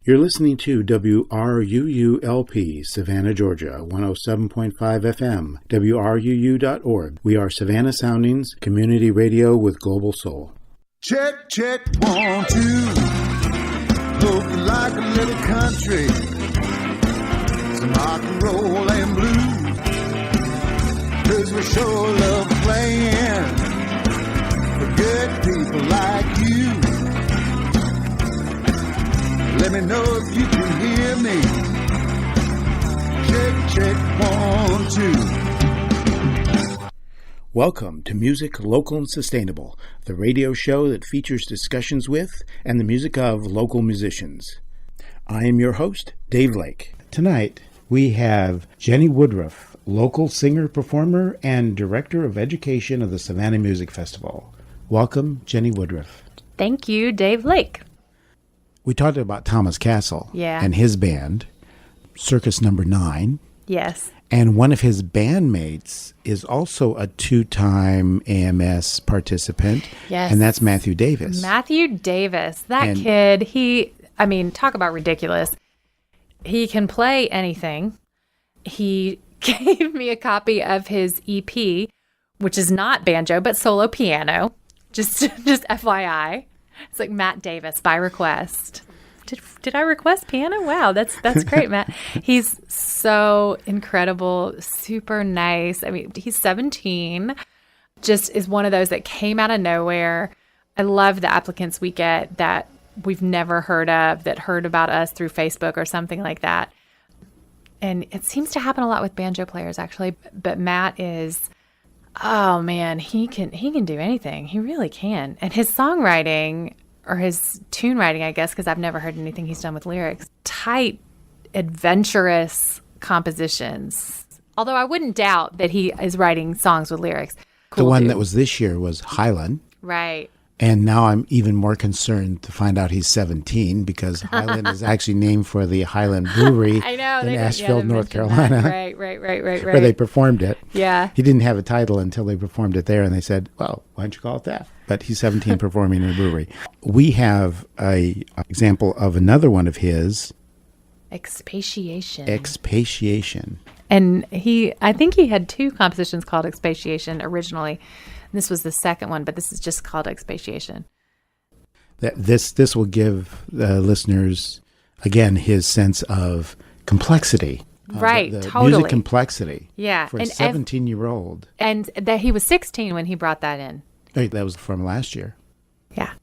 You're listening to WRUULP, Savannah, Georgia, 107.5 FM, WRUU.org. We are Savannah Soundings, community radio with global soul. Check, 1, 2. Looking like a little country. Some rock and roll and blues. 'Cause we sure love playing for good people like you. Let me know if you can hear me. Check, 1, 2. Welcome to Music Local and Sustainable, the radio show that features discussions with and the music of local musicians. I am your host, Dave Lake. Tonight, we have Jenny Woodruff, local singer-performer and Director of Education of the Savannah Music Festival. Welcome, Jenny Woodruff. Thank you, Dave Lake. We talked about Thomas Castle and his band, Circus Number 9. Yes. And one of his bandmates is also a two-time AMS participant. Yes. And that's Matthew Davis. Matthew Davis. That kid, talk about ridiculous. He can play anything. He gave me a copy of his EP, which is not banjo, but solo piano. Just FYI. It's like Matt Davis by request. Did I request piano? Wow, that's great, Matt. He's so incredible, super nice. I mean, he's 17. Just is one of those that came out of nowhere. I love the applicants we get that we've never heard of, that heard about us through Facebook or something like that. And it seems to happen a lot with banjo players, actually. But Matt is, oh man, he can do anything. He really can. And his songwriting, or his tune writing, I guess, because I've never heard anything he's done with lyrics, tight, adventurous compositions. Although I wouldn't doubt that he is writing songs with lyrics. Cool the one dude. that was this year was Highland. Right. And now I'm even more concerned to find out he's 17 because Highland is actually named for the Highland Brewery I know, in Asheville, North Carolina. Right. Where they performed it. Yeah. He didn't have a title until they performed it there, and they said, well, why don't you call it that? But he's 17 performing in a brewery. We have an example of another one of his. Expatiation. And I think he had two compositions called Expatiation originally. This was the second one, but this is just called Expatiation. This will give the listeners, again, his sense of complexity. Right, the totally. Music complexity. Yeah. For a 17-year-old. And that he was 16 when he brought that in. That was from last year. Yeah.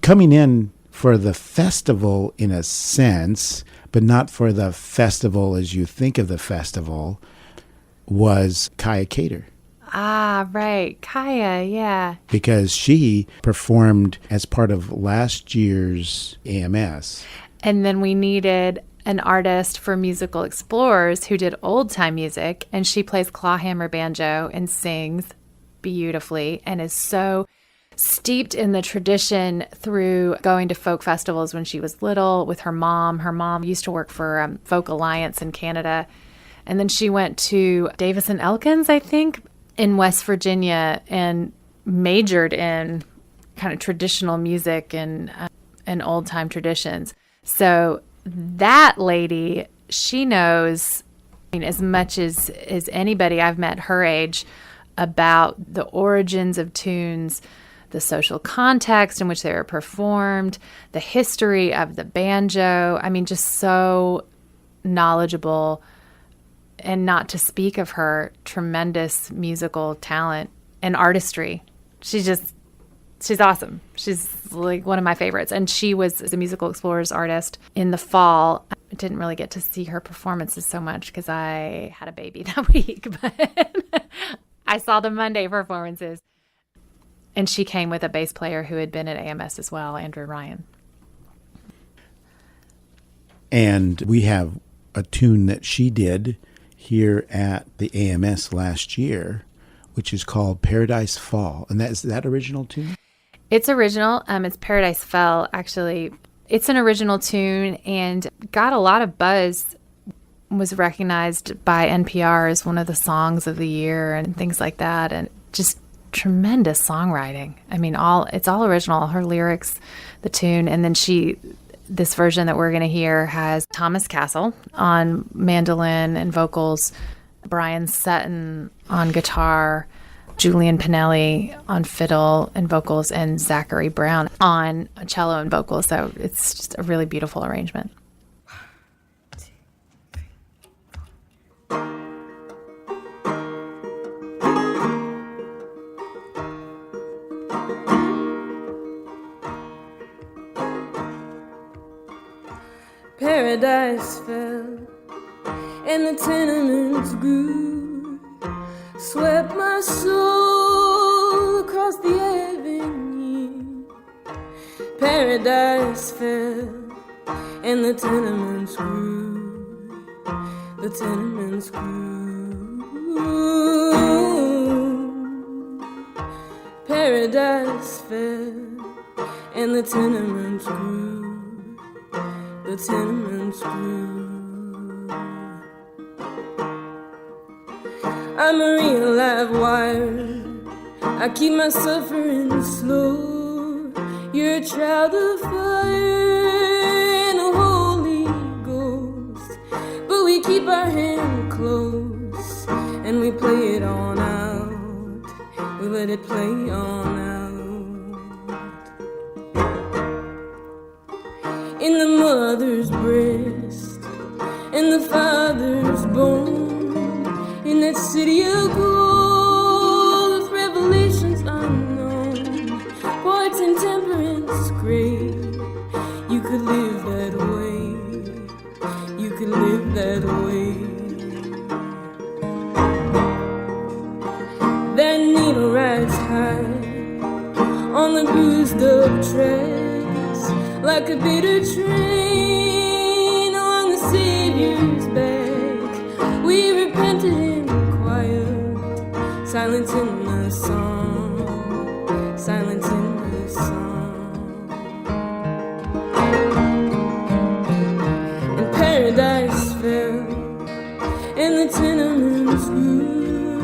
coming in for the festival in a sense, but not for the festival as you think of the festival, was Kaya Cater. Ah, right. Kaya, yeah. Because she performed as part of last year's AMS. And then we needed an artist for Musical Explorers who did old-time music, and she plays clawhammer banjo and sings beautifully and is so steeped in the tradition through going to folk festivals when she was little with her mom. Her mom used to work for Folk Alliance in Canada. And then she went to Davis and Elkins, I think, in West Virginia and majored in kind of traditional music and old-time traditions. So that lady, she knows, I mean, as much as anybody I've met her age about the origins of tunes, the social context in which they were performed, the history of the banjo. I mean, just so knowledgeable, and not to speak of her tremendous musical talent and artistry. She's awesome. She's like one of my favorites. And she was a Musical Explorers artist in the fall. I didn't really get to see her performances so much because I had a baby that week, but I saw the Monday performances. And she came with a bass player who had been at AMS as well, Andrew Ryan. And we have a tune that she did here at the AMS last year, which is called Paradise Fall. And is that original tune? It's original. It's Paradise Fell, actually. It's an original tune and got a lot of buzz, was recognized by NPR as one of the songs of the year and things like that. And just tremendous songwriting. I mean, it's all original, her lyrics, the tune. And then this version that we're going to hear has Thomas Castle on mandolin and vocals, Brian Sutton on guitar, Julian Pinelli on fiddle and vocals, and Zachary Brown on cello and vocals. So it's just a really beautiful arrangement. Paradise fell and the tenements grew, swept my soul across the avenue. Paradise fell and the tenements grew, the tenements grew. Paradise fell and the tenements grew, the tenements grew. I'm a real live wire, I keep my suffering slow. You're a child of fire and a Holy Ghost, but we keep our hand close and we play it on out. We let it play on out. In the mother's breast and the father's bone, in that city of gold with revelations unknown, poets and temperance great. You could live that way, you could live that way. That needle rides high on the bruised up tracks, like a bitter train along the Savior's back. We repented in quiet, silence in the song, silence in the song. And paradise fell, and the tenements grew,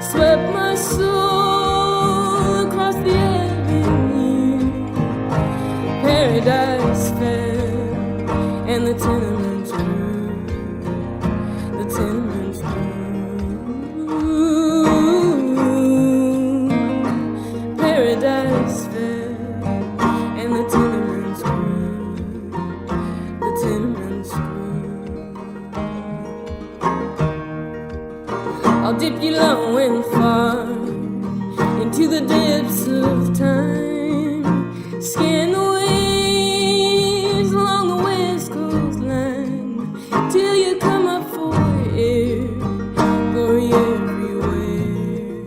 swept my soul across the avenue. Paradise fell, and the tenements grew, the tenements grew. Paradise fell, and the tenements grew, the tenements grew. I'll dip you low and far into the depths of time, Scan the waves along the west coastline till you come up for air. Glory everywhere,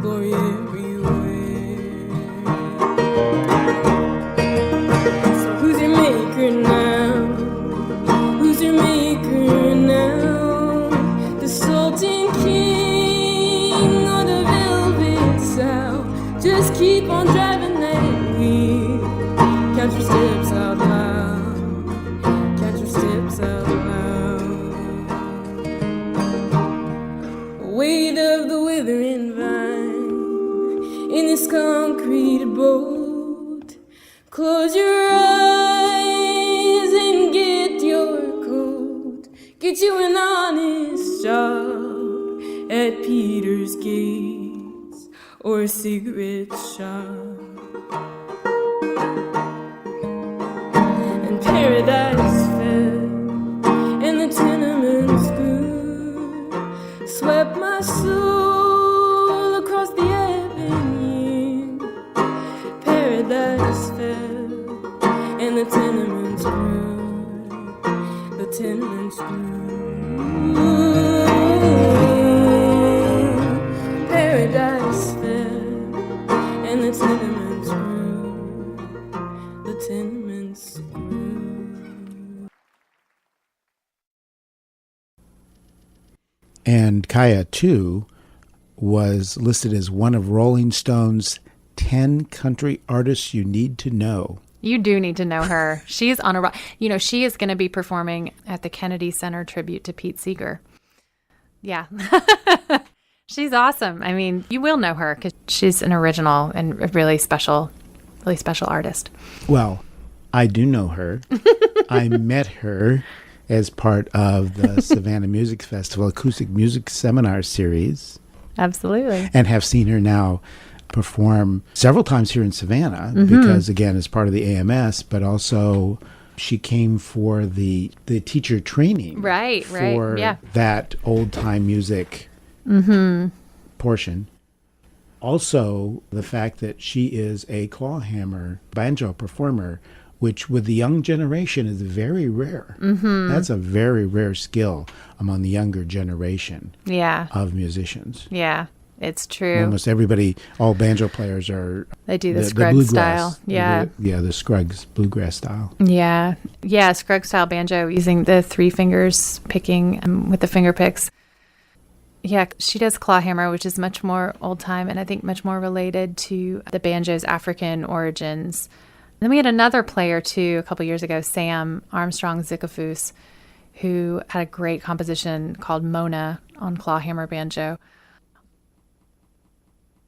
glory everywhere. So who's your maker now? Who's your maker now? The Sultan King or the Velvet Sow? Just keep on driving that wheel. Count your steps out loud. Count your steps out loud. Weight of the withering vine in this concrete boat. Close your eyes and get your coat. Get you an honest job at Peter's Gates or a cigarette shop. And paradise fell and the tenements grew. Swept my soul across the avenue. Paradise fell and the tenements grew. The tenements grew. Paradise fell and the tenements grew. The tenements grew. And Kaya, too, was listed as one of Rolling Stone's 10 country artists you need to know. You do need to know her. She's on a rock. You know, she is going to be performing at the Kennedy Center tribute to Pete Seeger. Yeah. She's awesome. I mean, you will know her because she's an original and a really special artist. Well, I do know her. I met her as part of the Savannah Music Festival Acoustic Music Seminar Series. Absolutely. And have seen her now perform several times here in Savannah because, again, as part of the AMS, but also she came for the teacher training. Right. Yeah. That old-time music portion. Also, the fact that she is a clawhammer banjo performer, which with the young generation is very rare. That's a very rare skill among the younger generation of musicians. Yeah, it's true. Almost everybody, all banjo players are... They do the Scruggs style. Yeah. The Scruggs bluegrass style. Yeah. Yeah, Scruggs style banjo using the 3 fingers picking with the finger picks. Yeah, she does clawhammer, which is much more old time and I think much more related to the banjo's African origins. Then we had another player, too, a couple years ago, Sam Armstrong Zickafoos, who had a great composition called Mona on clawhammer banjo.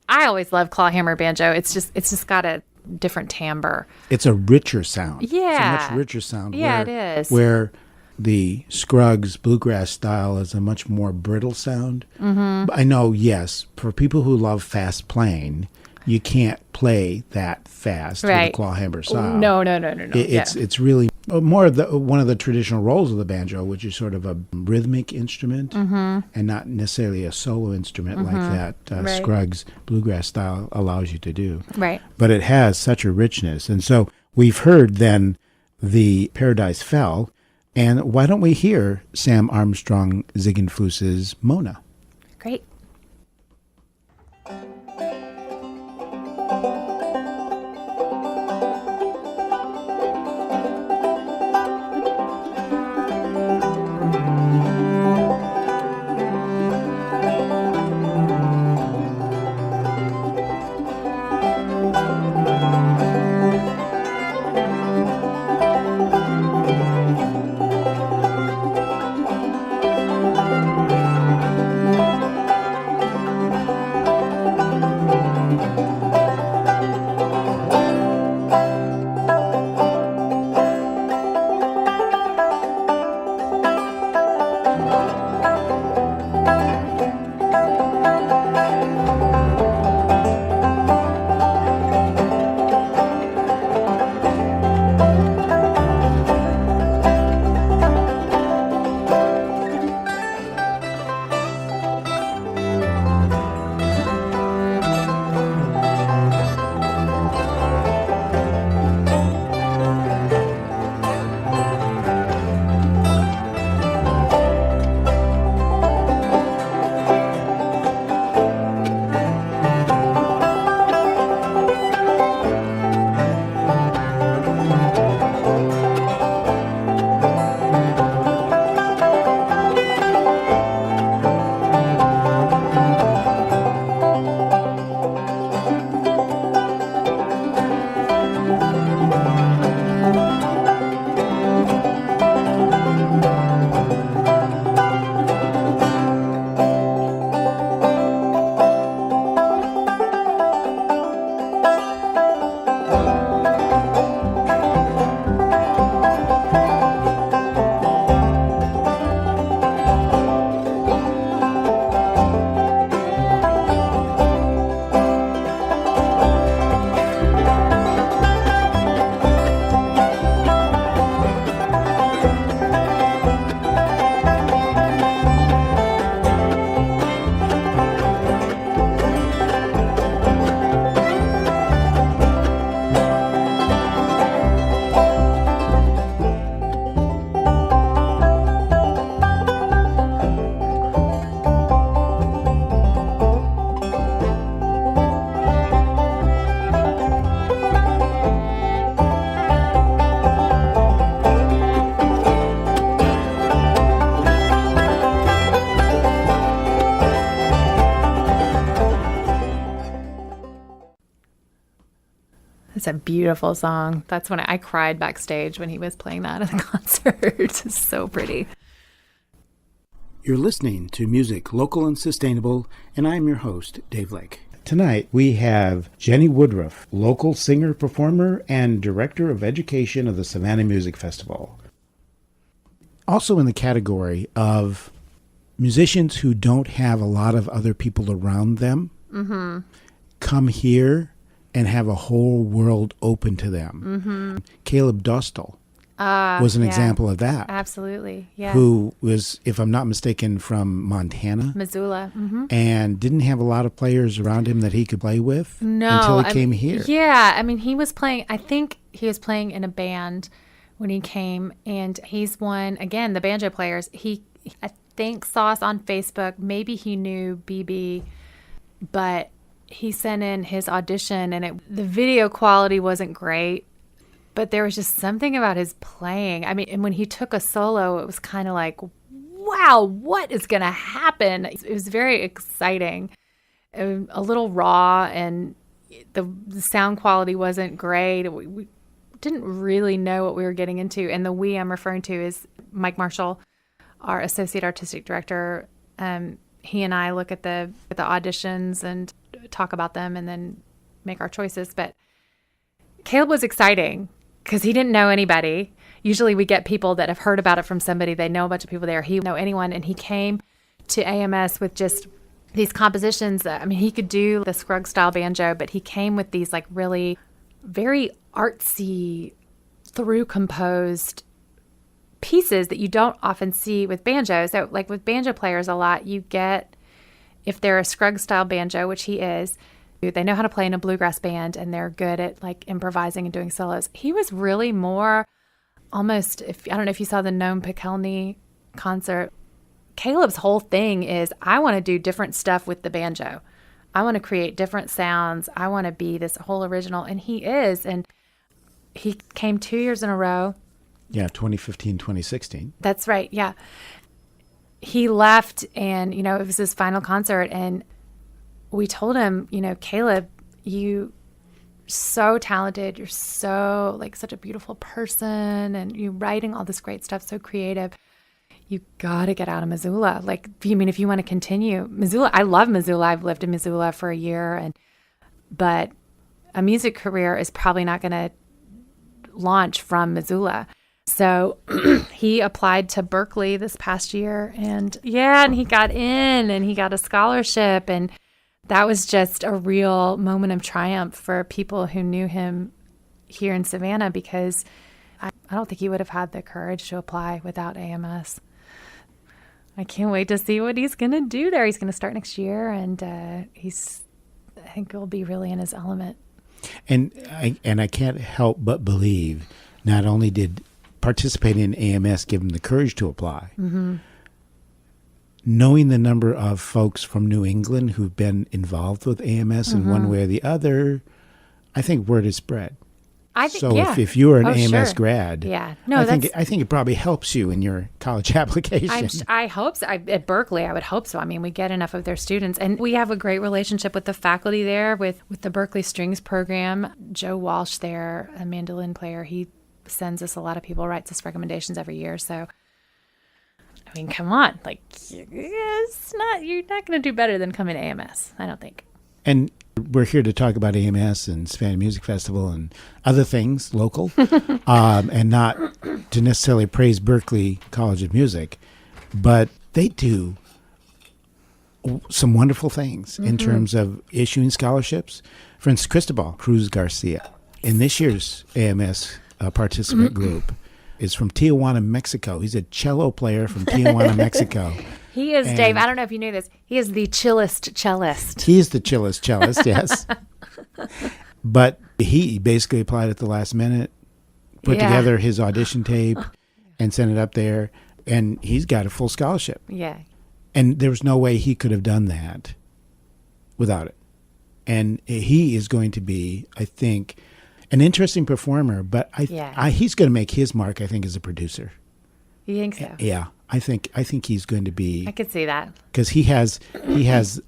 I always love clawhammer banjo. It's just got a different timbre. It's a richer sound. Yeah. It's a much richer sound. Yeah, it is. Where the Scruggs bluegrass style is a much more brittle sound. I know, yes, for people who love fast playing, you can't play that fast with a clawhammer style. No. It's really more of one of the traditional roles of the banjo, which is sort of a rhythmic instrument and not necessarily a solo instrument like that Scruggs bluegrass style allows you to do. Right. But it has such a richness. And so we've heard then the Paradise Fell. And why don't we hear Sam Armstrong Zickafoos's Mona? Great. It's a beautiful song. That's when I cried backstage when he was playing that at the concert. It's so pretty. You're listening to Music Local and Sustainable, and I'm your host, Dave Lake. Tonight, we have Jenny Woodruff, local singer, performer, and director of education of the Savannah Music Festival. Also in the category of musicians who don't have a lot of other people around them, come here and have a whole world open to them. Caleb Dostal was an example of that. Absolutely, yeah. Who was, if I'm not mistaken, from Montana. Missoula. And didn't have a lot of players around him that he could play with until he came here. Yeah, I mean, he was playing, I think he was playing in a band when he came, and he's one, again, the banjo players. He, I think, saw us on Facebook. Maybe he knew BB, but he sent in his audition, and the video quality wasn't great. But there was just something about his playing. I mean, and when he took a solo, it was kind of like, wow, what is going to happen? It was very exciting, a little raw, and the sound quality wasn't great. We didn't really know what we were getting into. And the we I'm referring to is Mike Marshall, our associate artistic director. He and I look at the auditions and talk about them and then make our choices. But Caleb was exciting, because he didn't know anybody. Usually we get people that have heard about it from somebody. They know a bunch of people there. He didn't know anyone. And he came to AMS with just these compositions. I mean, he could do the Scruggs style banjo, but he came with these like really very artsy, through composed pieces that you don't often see with banjo. So like with banjo players a lot, you get, if they're a Scruggs style banjo, which he is, they know how to play in a bluegrass band, and they're good at like improvising and doing solos. He was really more almost, I don't know if you saw the Noam Pikelny concert. Caleb's whole thing is, I want to do different stuff with the banjo. I want to create different sounds. I want to be this whole original. And he is. And he came 2 years in a row. Yeah, 2015, 2016. That's right. Yeah. He left, and, it was his final concert, and we told him, Caleb, you so talented. You're so such a beautiful person, and you writing all this great stuff, so creative. You got to get out of Missoula. If you want to continue Missoula, I love Missoula. I've lived in Missoula for a year, but a music career is probably not going to launch from Missoula. So he applied to Berkeley this past year, and he got in, and he got a scholarship, and that was just a real moment of triumph for people who knew him here in Savannah, because I don't think he would have had the courage to apply without AMS. I can't wait to see what he's going to do there. He's going to start next year, and I think he'll be really in his element. And I can't help but believe not only did participating in AMS give him the courage to apply, knowing the number of folks from New England who've been involved with AMS in one way or the other, I think word is spread. I think, so if you were an AMS sure. grad, I think it probably helps you in your college application. I hope so. At Berkeley, I would hope so. I mean, we get enough of their students, and we have a great relationship with the faculty there, with the Berkeley Strings program. Joe Walsh there, a mandolin player, he sends us a lot of people, writes us recommendations every year. So, I mean, come on, you're not going to do better than coming to AMS, I don't think. And we're here to talk about AMS and Savannah Music Festival and other things local, and not to necessarily praise Berkeley College of Music, but they do some wonderful things in terms of issuing scholarships. For instance, Cristobal Cruz Garcia in this year's AMS participant group is from Tijuana, Mexico. He's a cello player from Tijuana, Mexico. He is, Dave, I don't know if you knew this, he is the chillest cellist. He is the chillest cellist, yes. But he basically applied at the last minute, put together his audition tape, and sent it up there, and he's got a full scholarship. Yeah. And there was no way he could have done that without it. And he is going to be, I think, an interesting performer, but he's going to make his mark, I think, as a producer. You think so? Yeah, I think he's going to be. I could see that, because he has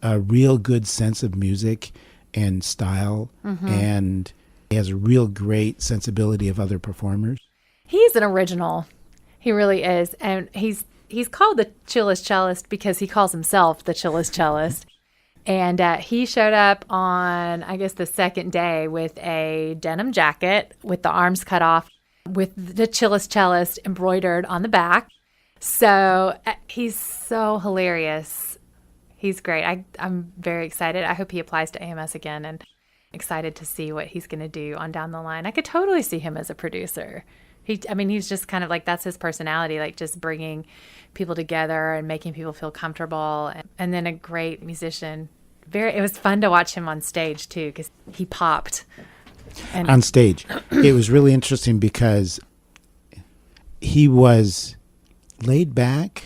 a real good sense of music and style, and He has a real great sensibility of other performers. He's an original. He really is. And he's called the chillest cellist because he calls himself the chillest cellist. And he showed up on, I guess, the second day with a denim jacket with the arms cut off with the chillest cellist embroidered on the back. So he's so hilarious. He's great. I'm very excited. I hope he applies to AMS again and excited to see what he's going to do on down the line. I could totally see him as a producer. He's just kind of like, that's his personality, like just bringing people together and making people feel comfortable. And then a great musician. It was fun to watch him on stage too, because he popped. On stage. It was really interesting because he was laid back,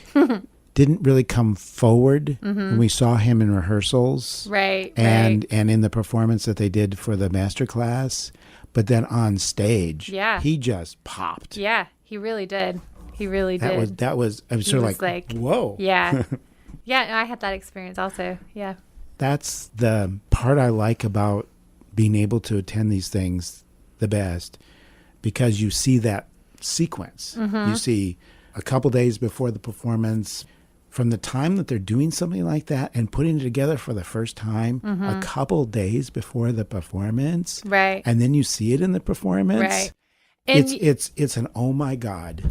didn't really come forward when we saw him in rehearsals. Right. And in the performance that they did for the master class. But then on stage, he just popped. Yeah, he really did. He really did. I was sort of like, whoa. Yeah. Yeah, I had that experience also. Yeah. That's the part I like about being able to attend these things the best, because you see that sequence. You see a couple days before the performance, from the time that they're doing something like that and putting it together for the first time, a couple days before the performance, right? And then you see it in the performance, right? And it's an oh my God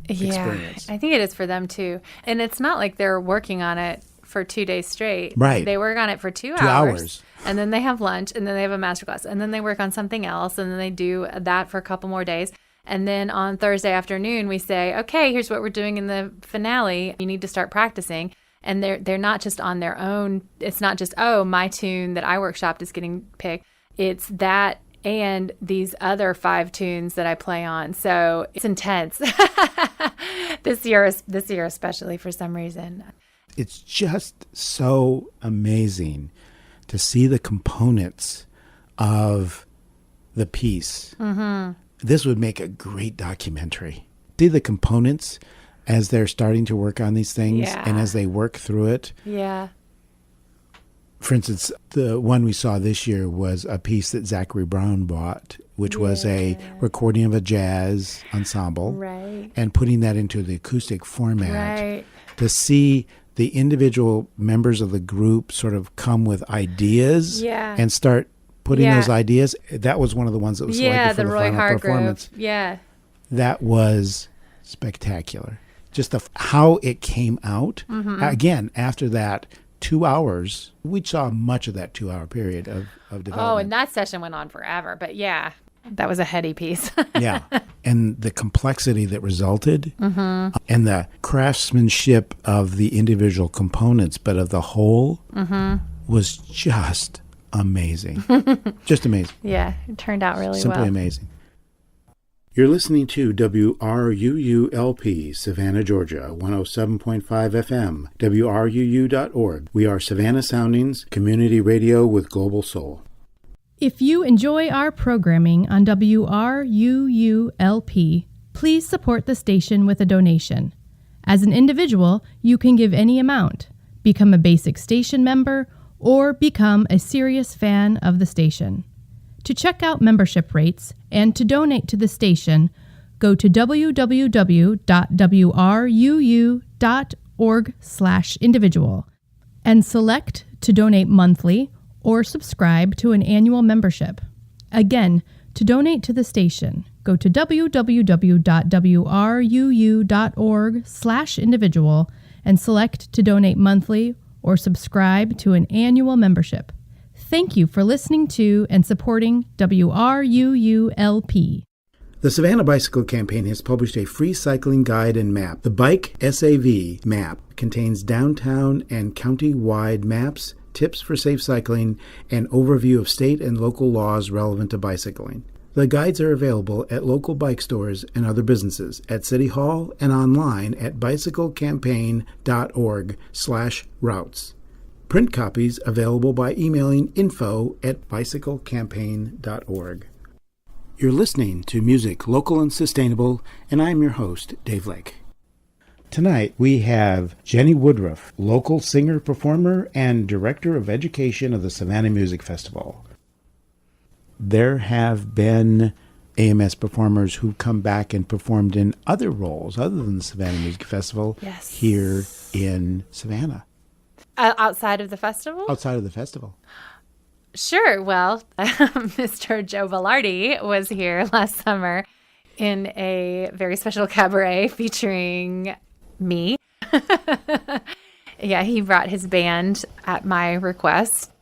experience. I think it is for them too. And it's not like they're working on it for 2 days straight. Right. They work on it for 2 hours. And then they have lunch, and then they have a masterclass, and then they work on something else, and then they do that for a couple more days. And then on Thursday afternoon, we say, okay, here's what we're doing in the finale. You need to start practicing. And they're not just on their own. It's not just, oh, my tune that I workshopped is getting picked. It's that and these other 5 tunes that I play on. So it's intense. This year especially, for some reason. It's just so amazing to see the components of the piece. This would make a great documentary. See the components as they're starting to work on these things and as they work through it. Yeah. For instance, the one we saw this year was a piece that Zachary Brown bought, which was a recording of a jazz ensemble. Right. And putting that into the acoustic format. Right. To see the individual members of the group sort of come with ideas and start putting those ideas. That was one of the ones that was selected for the Roy final Hargrove performance. Yeah. That was spectacular. Just how it came out. Again, after that 2 hours, we saw much of that 2 hour period of development. Oh, and that session went on forever. But yeah, that was a heady piece. Yeah. And the complexity that resulted and the craftsmanship of the individual components, but of the whole was just amazing. Just amazing. Yeah, it turned out really Simply well. amazing. You're listening to WRUU-LP, Savannah, Georgia, 107.5 FM, WRUU.org. We are Savannah Soundings, community radio with global soul. If you enjoy our programming on WRUU-LP, please support the station with a donation. As an individual, you can give any amount, become a basic station member, or become a serious fan of the station. To check out membership rates and to donate to the station, go to www.wruu.org/individual and select to donate monthly or subscribe to an annual membership. Again, to donate to the station, go to www.wruu.org/individual and select to donate monthly or subscribe to an annual membership. Thank you for listening to and supporting WRUU-LP. The Savannah Bicycle Campaign has published a free cycling guide and map. The Bike SAV map contains downtown and county-wide maps, tips for safe cycling, and overview of state and local laws relevant to bicycling. The guides are available at local bike stores and other businesses, at City Hall, and online at bicyclecampaign.org/routes. Print copies available by emailing info@bicyclecampaign.org. You're listening to Music Local and Sustainable, and I'm your host, Dave Lake. Tonight we have Jenny Woodruff, local singer-performer and Director of Education of the Savannah Music Festival. there have been AMS performers who've come back and performed in other roles other than the Savannah Music Festival here in Savannah. Outside of the festival? Outside of the festival. Sure. Well, Mr. Joe Velarde was here last summer in a very special cabaret featuring me. Yeah, he brought his band at my request,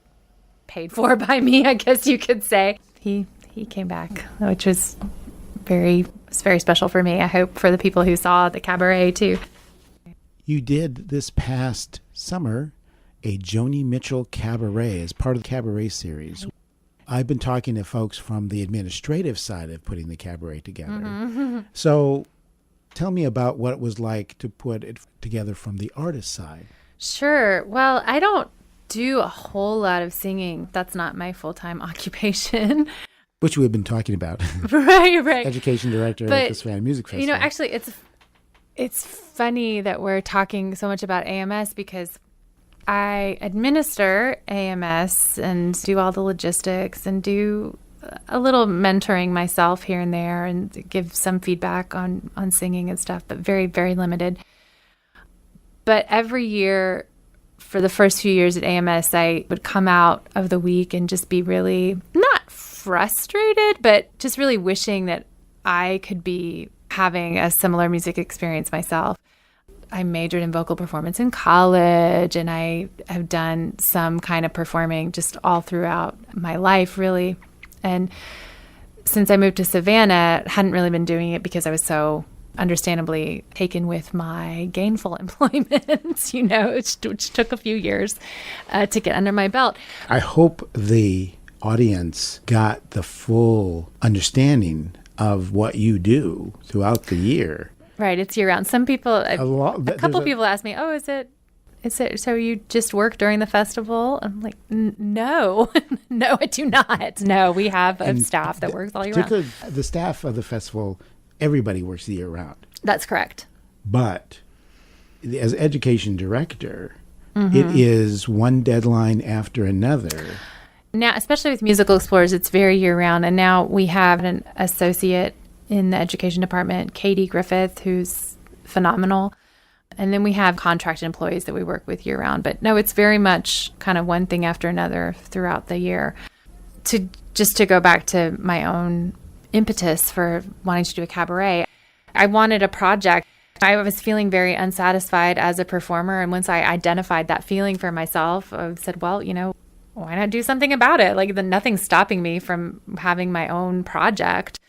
paid for by me, I guess you could say. He came back, which was very special for me. I hope for the people who saw the cabaret too. You did this past summer a Joni Mitchell cabaret as part of the cabaret series. I've been talking to folks from the administrative side of putting the cabaret together. Mm-hmm. So tell me about what it was like to put it together from the artist side. Sure. Well, I don't do a whole lot of singing. That's not my full-time occupation. Which we've been talking about. Right. Education director at the Savannah Music Festival. You know, actually, it's funny that we're talking so much about AMS because I administer AMS and do all the logistics and do a little mentoring myself here and there and give some feedback on singing and stuff, but very, very limited. But every year for the first few years at AMS, I would come out of the week and just be really not frustrated, but just really wishing that I could be having a similar music experience myself. I majored in vocal performance in college, and I have done some kind of performing just all throughout my life, really. And since I moved to Savannah, hadn't really been doing it because I was so understandably taken with my gainful employment, you know, which took a few years to get under my belt. I hope the audience got the full understanding of what you do throughout the year. Right, it's year round. Some people, a couple people ask me, "Oh, is it? So you just work during the festival?" I'm like, "No, no, I do not. No, we have a staff that works all year round." Particularly the staff of the festival, everybody works the year round. That's correct. But as education director, it is one deadline after another. Now, especially with Musical Explorers, it's very year round, and now we have an associate in the education department, Katie Griffith, who's phenomenal. And then we have contracted employees that we work with year round. But no, it's very much kind of one thing after another throughout the year. To go back to my own impetus for wanting to do a cabaret, I wanted a project. I was feeling very unsatisfied as a performer. And once I identified that feeling for myself, I said, well, you know, why not do something about it? Like, nothing's stopping me from having my own project.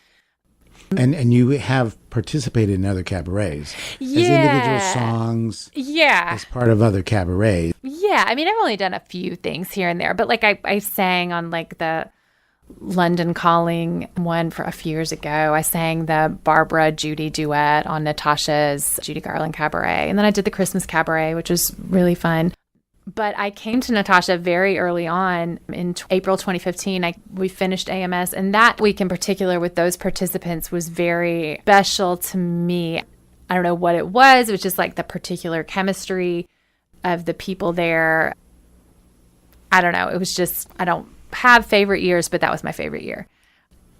And you have participated in other cabarets as individual songs, as part of other cabarets. Yeah, I mean, I've only done a few things here and there, but like I sang on like the London Calling one for a few years ago. I sang the Barbara Judy duet on Natasha's Judy Garland Cabaret, and then I did the Christmas Cabaret, which was really fun. But I came to Natasha very early on in April 2015. We finished AMS, and that week in particular with those participants was very special to me. I don't know what it was. It was just like the particular chemistry of the people there. I don't know. It was just, I don't have favorite years, but that was my favorite year.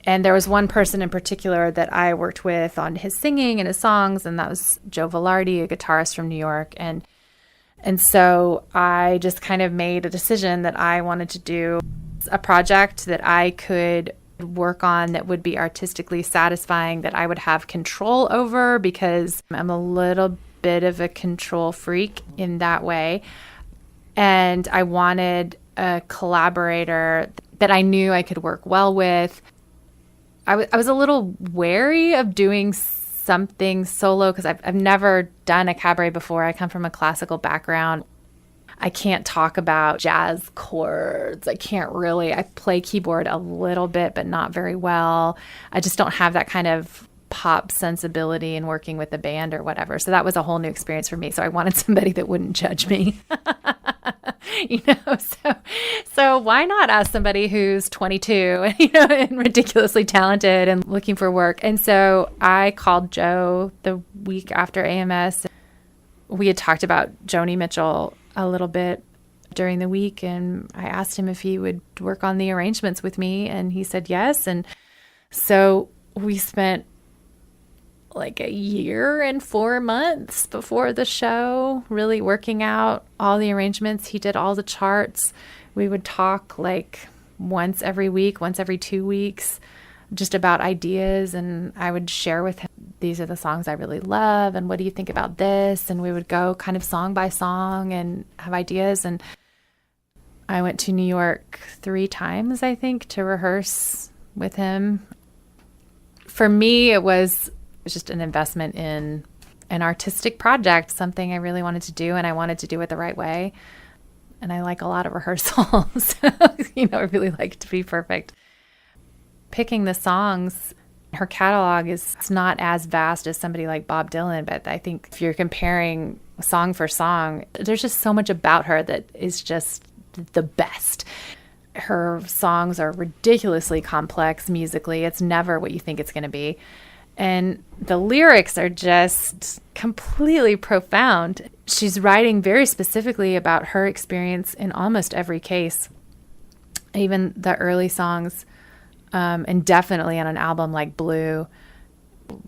And there was one person in particular that I worked with on his singing and his songs, and that was Joe Velarde, a guitarist from New York. And so I just kind of made a decision that I wanted to do a project that I could work on that would be artistically satisfying, that I would have control over, because I'm a little bit of a control freak in that way. And I wanted a collaborator that I knew I could work well with. I was a little wary of doing something solo because I've never done a cabaret before. I come from a classical background. I can't talk about jazz chords. I play keyboard a little bit, but not very well. I just don't have that kind of pop sensibility in working with the band or whatever. So that was a whole new experience for me. So I wanted somebody that wouldn't judge me. You know, so why not ask somebody who's 22, you know, and ridiculously talented and looking for work? And so I called Joe the week after AMS. We had talked about Joni Mitchell a little bit, during the week, and I asked him if he would work on the arrangements with me, and he said yes. And so we spent like a year and 4 months before the show really working out all the arrangements. He did all the charts. We would talk like once every week, once every 2 weeks, just about ideas, and I would share with him, these are the songs I really love, and what do you think about this? And we would go kind of song by song and have ideas. And I went to New York 3 times, I think, to rehearse with him. For me, it was just an investment in an artistic project, something I really wanted to do, and I wanted to do it the right way. And I like a lot of rehearsals. I really like to be perfect. Picking the songs, her catalog is not as vast as somebody like Bob Dylan, but I think if you're comparing song for song, there's just so much about her that is just the best. Her songs are ridiculously complex musically. It's never what you think it's going to be. And the lyrics are just completely profound. She's writing very specifically about her experience in almost every case, even the early songs. And definitely on an album like Blue,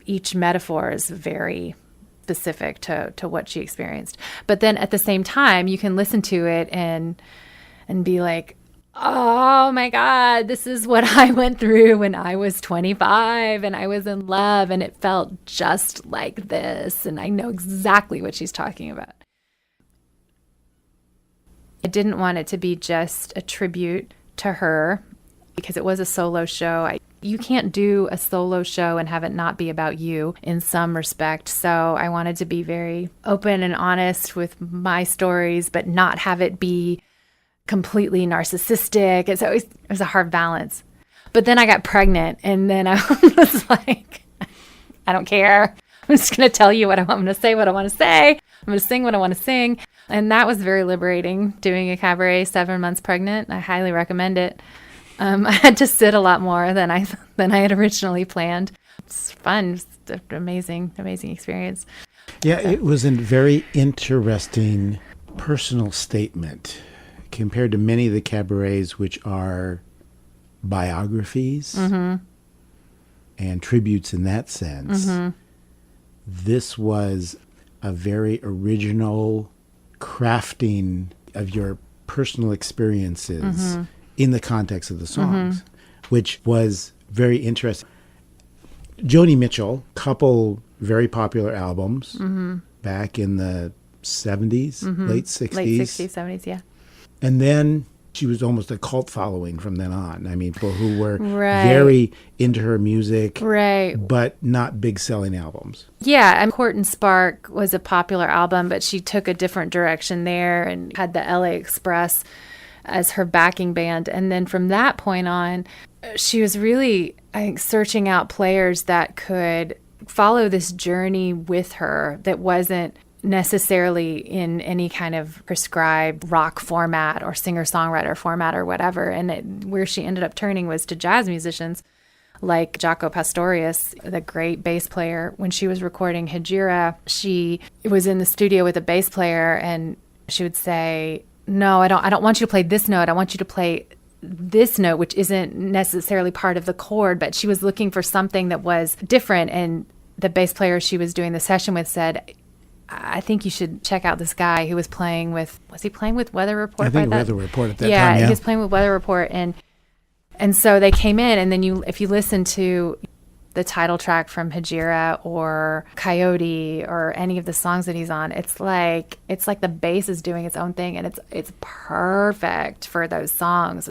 each metaphor is very specific to what she experienced. But then at the same time, you can listen to it and be like, oh my God, this is what I went through when I was 25 and I was in love, and it felt just like this. And I know exactly what she's talking about. I didn't want it to be just a tribute to her, because it was a solo show. You can't do a solo show and have it not be about you in some respect. So I wanted to be very open and honest with my stories, but not have it be completely narcissistic. So it was a hard balance. But then I got pregnant, and then I was like, I don't care. I'm just going to tell you what I want. I'm going to say what I want to say. I'm going to sing what I want to sing. And that was very liberating, doing a cabaret 7 months pregnant. I highly recommend it. I had to sit a lot more than I had originally planned. It's fun. It's an amazing experience. Yeah, it was a very interesting personal statement compared to many of the cabarets, which are biographies and tributes in that sense. This was a very original crafting of your personal experiences in the context of the songs, which was very interesting. Joni Mitchell, couple very popular albums back in the 70s, late 60s. Late 60s, 70s, yeah. And then she was almost a cult following from then on. I mean, people who were very into her music, but not big selling albums. Yeah, and Court and Spark was a popular album, but she took a different direction there and had the LA Express as her backing band. And then from that point on, she was really, I think, searching out players that could follow this journey with her that wasn't necessarily in any kind of prescribed rock format or singer-songwriter format or whatever. And where she ended up turning was to jazz musicians like Jaco Pastorius, the great bass player. When she was recording Hejira, she was in the studio with a bass player, and she would say, no, I don't want you to play this note. I want you to play this note, which isn't necessarily part of the chord. But she was looking for something that was different. And the bass player she was doing the session with said, I think you should check out this guy who was playing with, was he playing with Weather Report? I think Weather Report at that time, yeah. He was playing with Weather Report. And so they came in, and then if you listen to the title track from Hejira or Coyote or any of the songs that he's on, it's like the bass is doing its own thing, and it's perfect for those songs.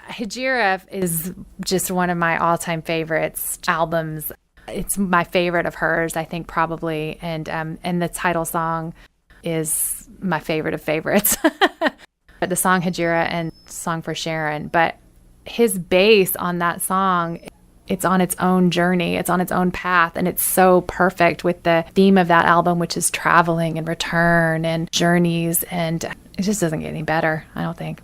Hejira is just one of my all-time favorites albums. It's my favorite of hers, I think, probably, and the title song is my favorite of favorites. The song Hejira and Song for Sharon, but his bass on that song, it's on its own journey, it's on its own path, and it's so perfect with the theme of that album, which is traveling and return and journeys, and it just doesn't get any better, I don't think.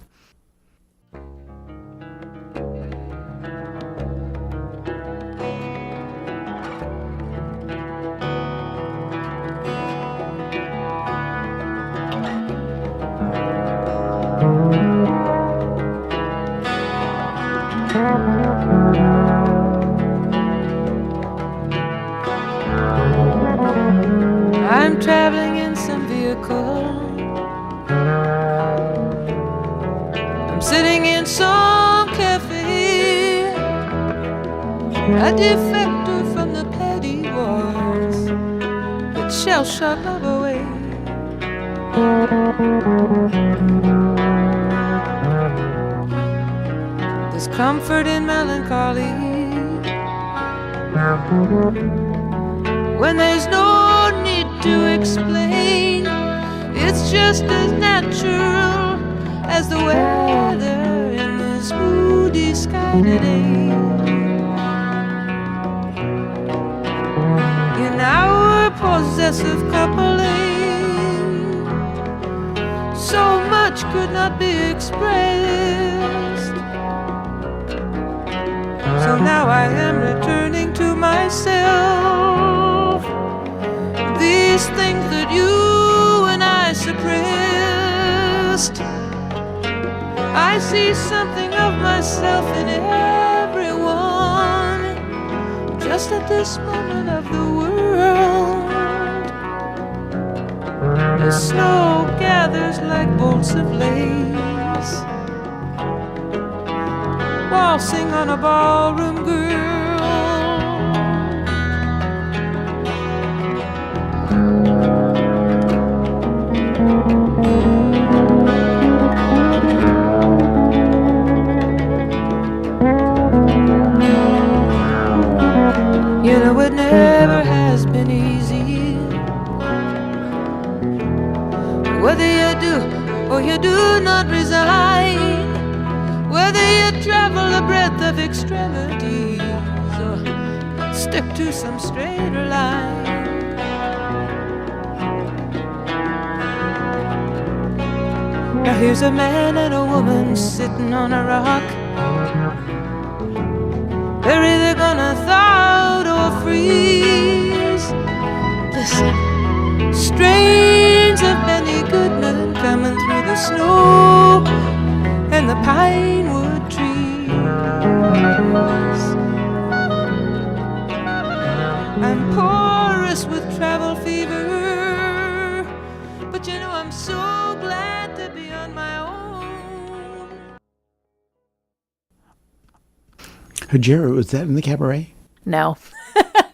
I'm traveling in some vehicle. I'm sitting in some cafe. A defector from the petty wars that shall shut love away. There's comfort in melancholy when there's no need to explain. It's just as natural as the weather in this moody sky today. In our possessive coupling, so much could not be expressed. So now I am returning to myself. These things that you and I suppressed, I see something of myself in everyone, just at this moment of the world. The snow gathers like bolts of lace, waltzing on a ballroom girl. You know it never has been easy, whether you do or you do not resign, whether you travel the breadth of extremities or stick to some straighter line. Now here's a man and a woman sitting on a rock. They're either gonna thaw out or freeze. Listen, strains of Benny Goodman coming through the snow and the pine wood trees. I'm porous with travel fever, but you know I'm so glad to be on my own. Hajira, was that in the cabaret? No.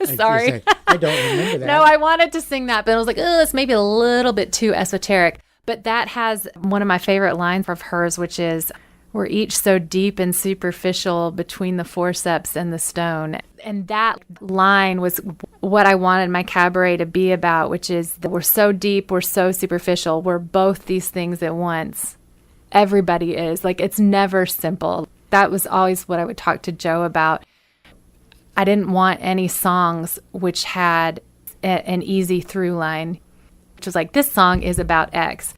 Sorry. I don't remember that. No, I wanted to sing that, but I was like, oh, it's maybe a little bit too esoteric. But that has one of my favorite lines of hers, which is, we're each so deep and superficial between the forceps and the stone. And that line was what I wanted my cabaret to be about, which is that we're so deep, we're so superficial, we're both these things at once. Everybody is. Like, it's never simple. That was always what I would talk to Joe about. I didn't want any songs which had an easy through line, which was like, this song is about X.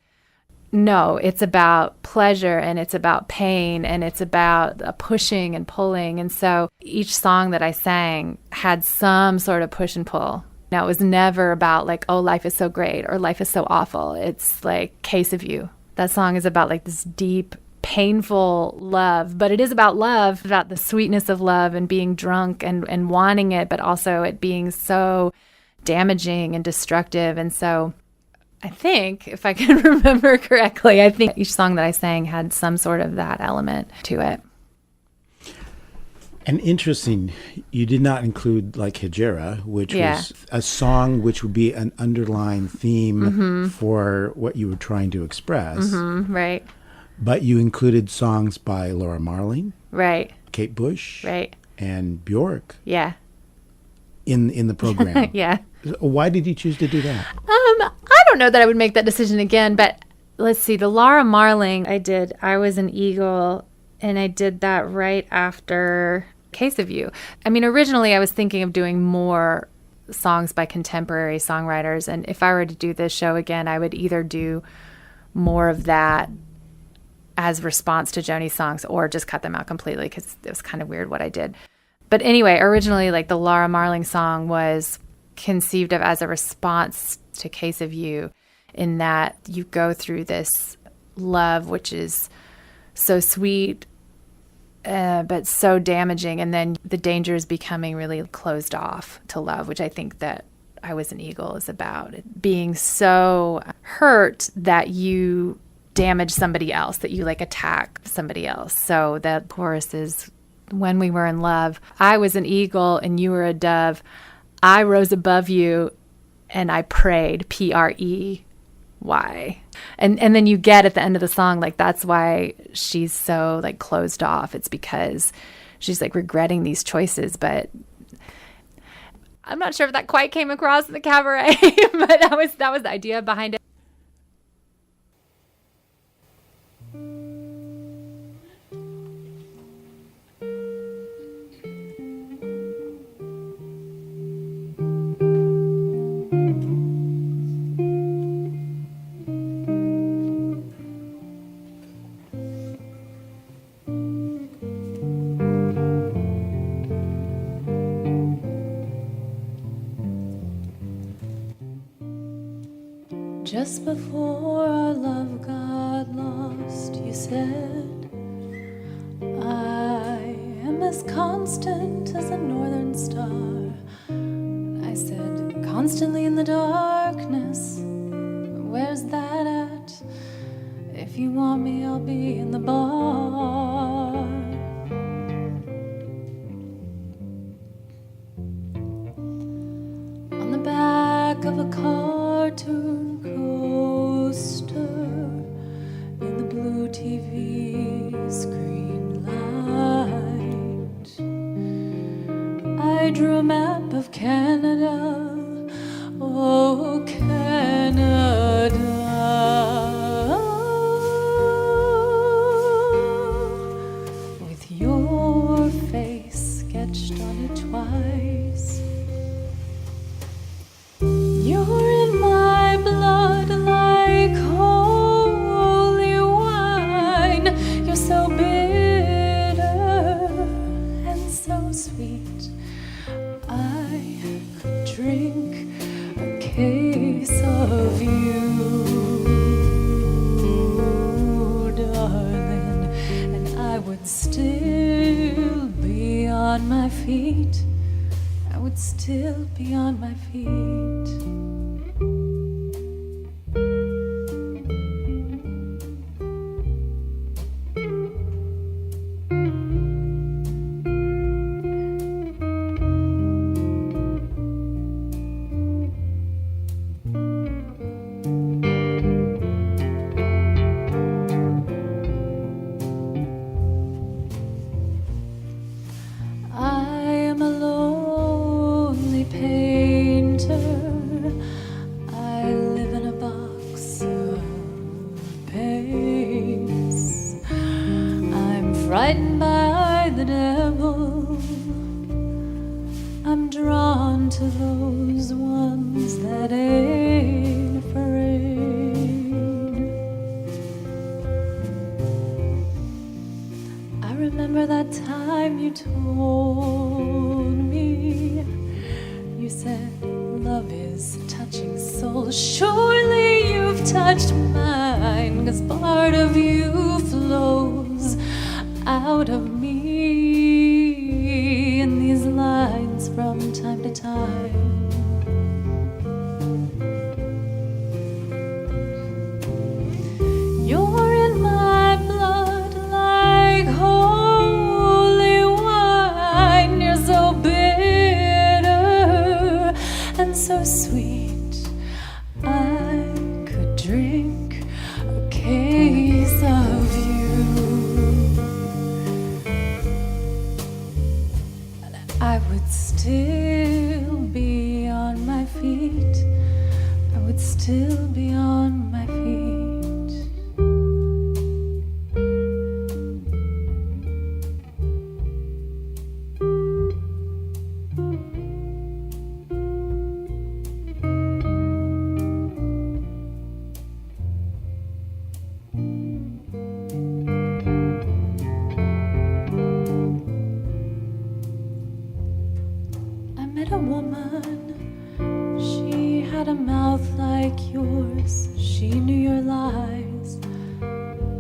No, it's about pleasure and it's about pain and it's about pushing and pulling. And so each song that I sang had some sort of push and pull. Now, it was never about like, oh, life is so great or life is so awful. It's like Case of You. That song is about like this deep, painful love, but it is about love, about the sweetness of love and being drunk and wanting it, but also it being so damaging and destructive. And so I think, if I can remember correctly, I think each song that I sang had some sort of that element to it. And interesting, you did not include like Hajira, which was a song which would be an underlying theme for what you were trying to express. Right. But you included songs by Laura Marling, Right. Kate Bush, Right. and Bjork Yeah. in the program. Yeah. Why did you choose to do that? I don't know that I would make that decision again, but let's see. The Laura Marling I Was an Eagle, and I did that right after Case of You. I mean, originally I was thinking of doing more songs by contemporary songwriters, and if I were to do this show again, I would either do more of that as response to Joni's songs or just cut them out completely because it was kind of weird what I did. But anyway, originally, like the Laura Marling song was conceived of as a response to Case of You, in that you go through this love which is so sweet but so damaging. And then the danger is becoming really closed off to love, which I think that I Was an Eagle is about. Being so hurt that you damage somebody else, that you like attack somebody else. So that chorus is, when we were in love, I was an eagle and you were a dove. I rose above you and I prayed, Prey. And then you get at the end of the song, like, that's why she's so like closed off. It's because she's like regretting these choices. But I'm not sure if that quite came across in the cabaret, but that was the idea behind it. Just before our love got lost, you said, I am as constant as a northern star. I said, constantly in the darkness, where's that at? If you want me, I'll be in the bar. On the back of a cartoon coaster, in the blue TV screen light, I drew a map of Canada, oh Canada, with your face sketched on it twice. You're in my blood like holy wine. You're so bitter and so sweet. I could drink a case of you, darling, and I would still be on my feet. I would still be on my feet. Frightened by the devil, I'm drawn to those ones that ain't afraid. I remember that time you told me, you said, love is touching souls. Surely you've touched mine, 'cause part of you flows out of me in these lines from time to time. You're in my blood like holy wine. You're so bitter and so sweet. I could drink a case of you. I would still be on my feet. I would still be on my feet. A woman, she had a mouth like yours. She knew your lies,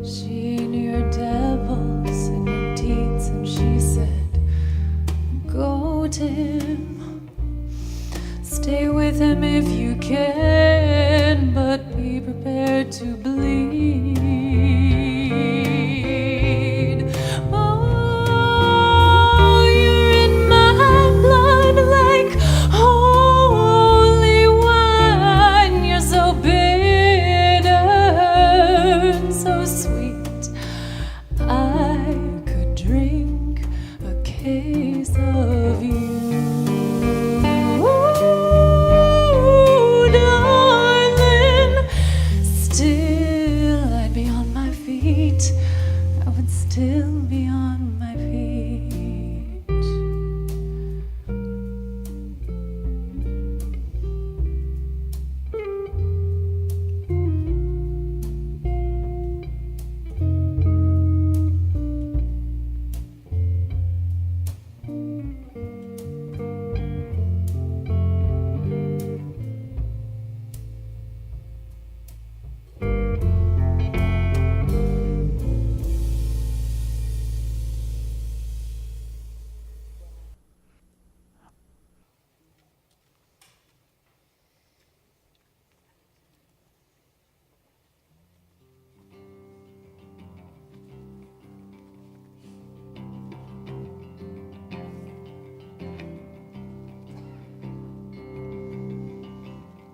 she knew your devils and your deeds and promote him. Stay with him if you can, but be prepared to bleed. Oh, you're in my blood like holy wine. You're so bitter and so sweet. I could drink a case of you. Still be on my feet.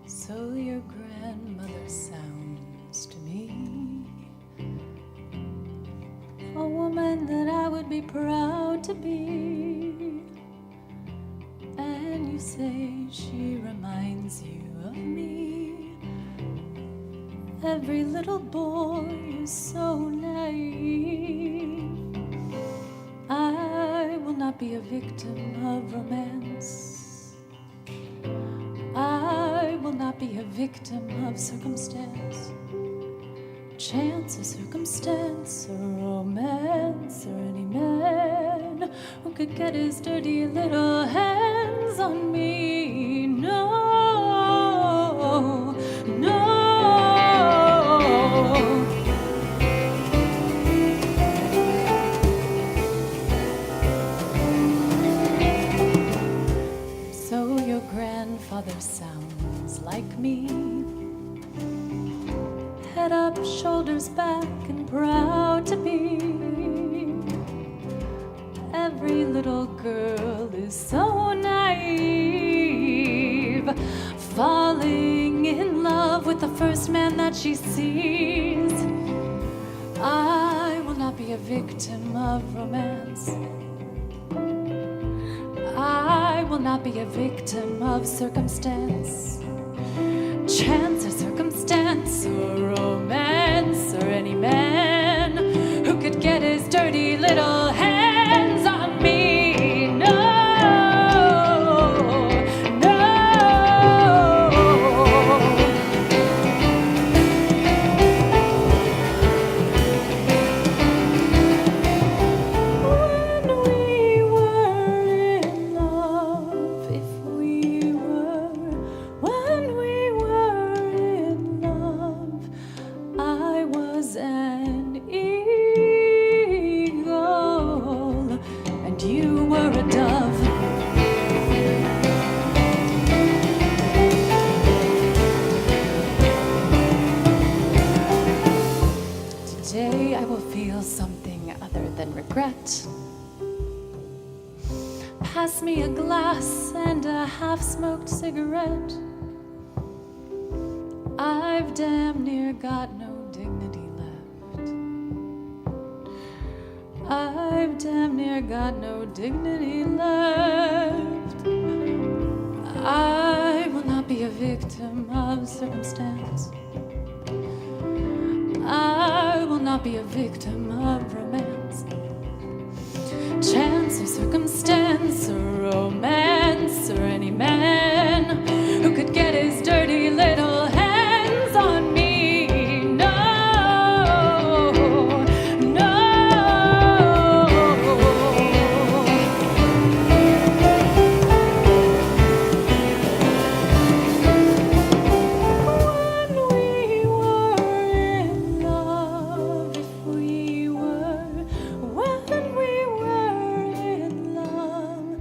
So your grandmother sounds to me a woman that I would be proud to be. And you say she reminds you of me. Every little boy is so naive. I will not be a victim of romance. I will not be a victim of circumstance, chance or circumstance or romance or any man who could get his dirty little hands on me. No, no. So your grandfather sounds like me, head up, shoulders back, and proud to be. Every little girl is so naive, falling in love with the first man that she sees. I will not be a victim of romance. I will not be a victim of circumstance, chance or circumstance or romance or any man who could get his dirty little hands on me. No, no. When we were in love, I was an eagle and you were a dove. Today I will feel something other than regret. Pass me a glass and a half-smoked cigarette. I've damn near got no dignity left. I've damn near got no dignity left. I will not be a victim of circumstance. I will not be a victim of romance, chance or circumstance or romance or any man who could get his dirty little hands on me. No, no. When we were in love,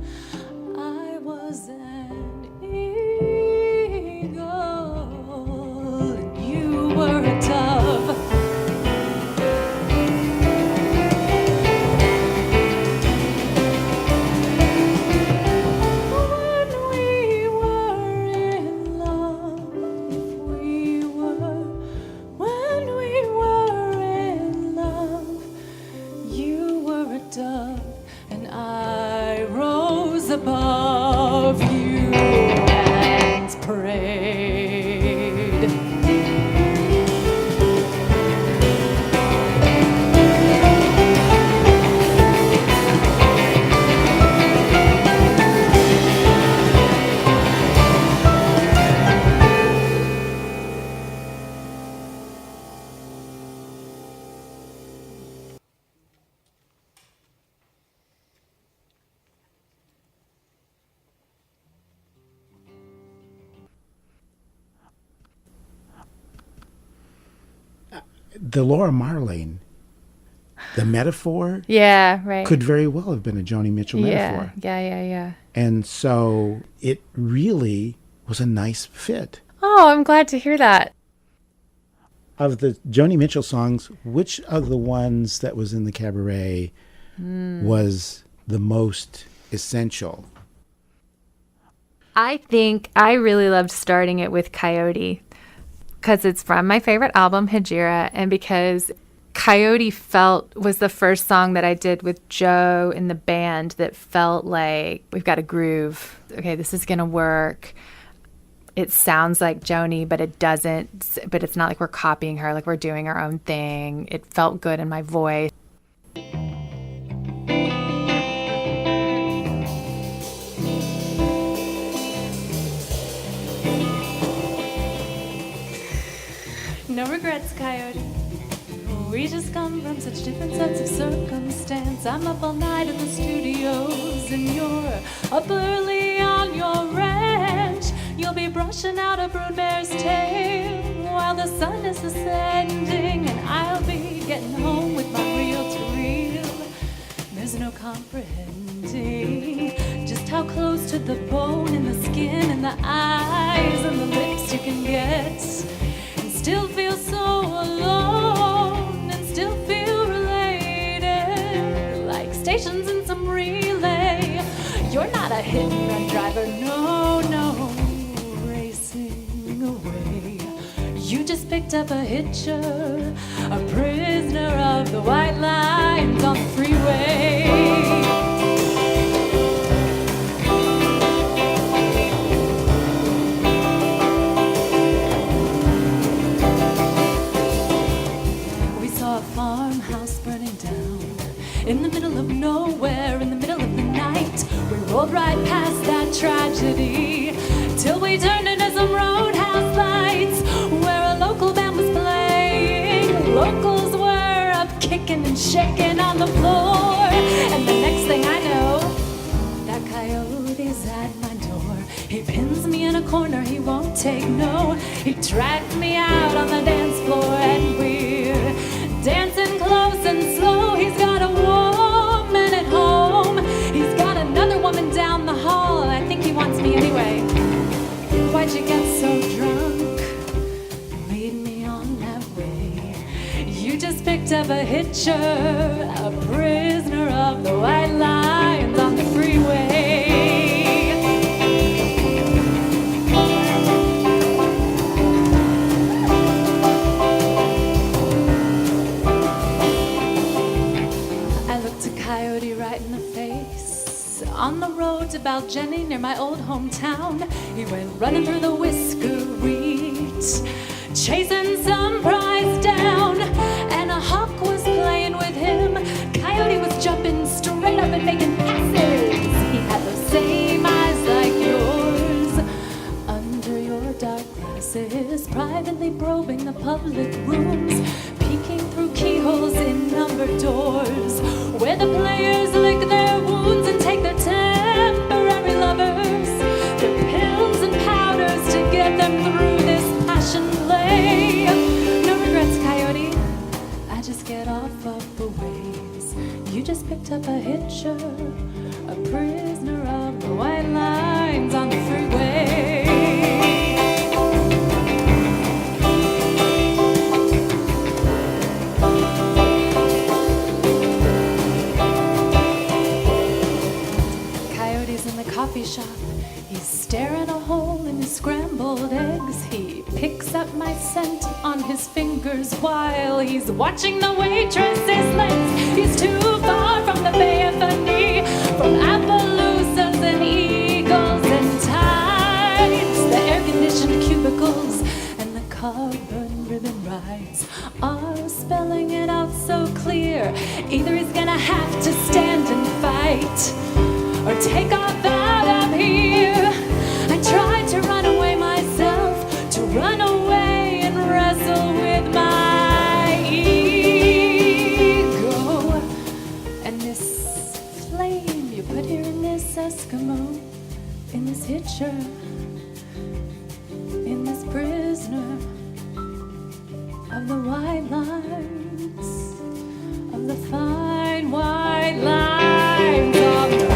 rose above you and prayed. The Laura Marlene, the metaphor, Yeah, right. could very well have been a Joni Mitchell metaphor. Yeah. And so it really was a nice fit. Oh, I'm glad to hear that. Of the Joni Mitchell songs, which of the ones that was in the cabaret was the most essential? I think I really loved starting it with Coyote because it's from my favorite album, Hejira, and because Coyote was the first song that I did with Joe in the band that felt like we've got a groove. Okay, this is going to work. It sounds like Joni, but it doesn't. But it's not like we're copying her, like we're doing our own thing. It felt good in my voice. No regrets, Coyote. We just come from such different sets of circumstance. I'm up all night in the studios, and you're up early on your ranch. You'll be brushing out a broodmare's tail while the sun is ascending, and I'll be getting home with my reel-to-reel. There's no comprehending just how close to the bone and the skin and the eyes and the lips you can get, and still feel so alone and still feel related, like stations in some relay. You're not a hit-and-run driver, no, racing away. You just picked up a hitcher, a prisoner of the white lines on the freeway. In the middle of nowhere, in the middle of the night, we rolled right past that tragedy till we turned into some roadhouse lights where a local band was playing. Locals were up kicking and shaking on the floor, and the next thing I know, that coyote's at my door. He pins me in a corner, he won't take no. He dragged me out on the dance floor, and we're dancing close and slow. He's got a woman at home, he's got another woman down the hall. I think he wants me anyway. Why'd you get so drunk? Lead me on that way. You just picked up a hitcher, a prisoner of the white lines on the freeway. Coyote right in the face on the road to Baljenny near my old hometown. He went running through the whiskerite, chasing some prize down, and a hawk was playing with him. Coyote was jumping straight up and making passes. He had those same eyes like yours under your dark glasses, privately probing the public rooms, peeking through keyholes in numbered doors, where the players lick their wounds and take their temporary lovers, their pills and powders to get them through this passion play. No regrets, Coyote, I just get off of the waves. You just picked up a hitcher, a prisoner of the white lines on the freeway. Coffee shop, he's staring a hole in his scrambled eggs. He picks up my scent on his fingers while he's watching the waitress's legs. He's too far from the Bay of Funny, from Appaloosas and take off out of here. I tried to run away myself, to run away and wrestle with my ego. And this flame you put here in this Eskimo, in this hitcher, in this prisoner of the white lines, of the fine white lines of the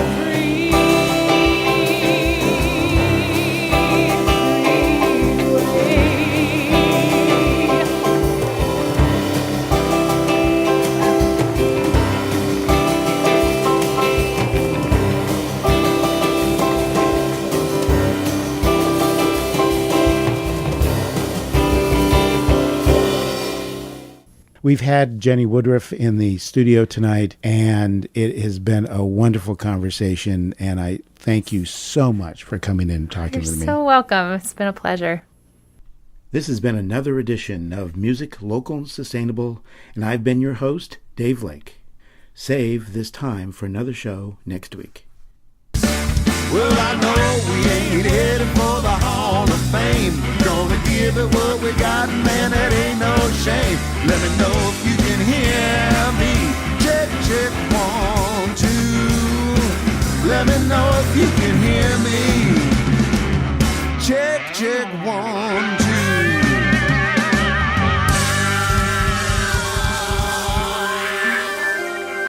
We've had Jenny Woodruff in the studio tonight, and it has been a wonderful conversation, and I thank you so much for coming in and talking with me. You're so welcome. It's been a pleasure. This has been another edition of Music Local and Sustainable, and I've been your host, Dave Lake. Save this time for another show next week. Well, I know we ain't headed for the Hall of Fame. Gonna give it what we got, man, it ain't no shame. Let me know if you can hear me. Check, check, 1, 2. Let me know if you can hear me. Check, check, 1, 2.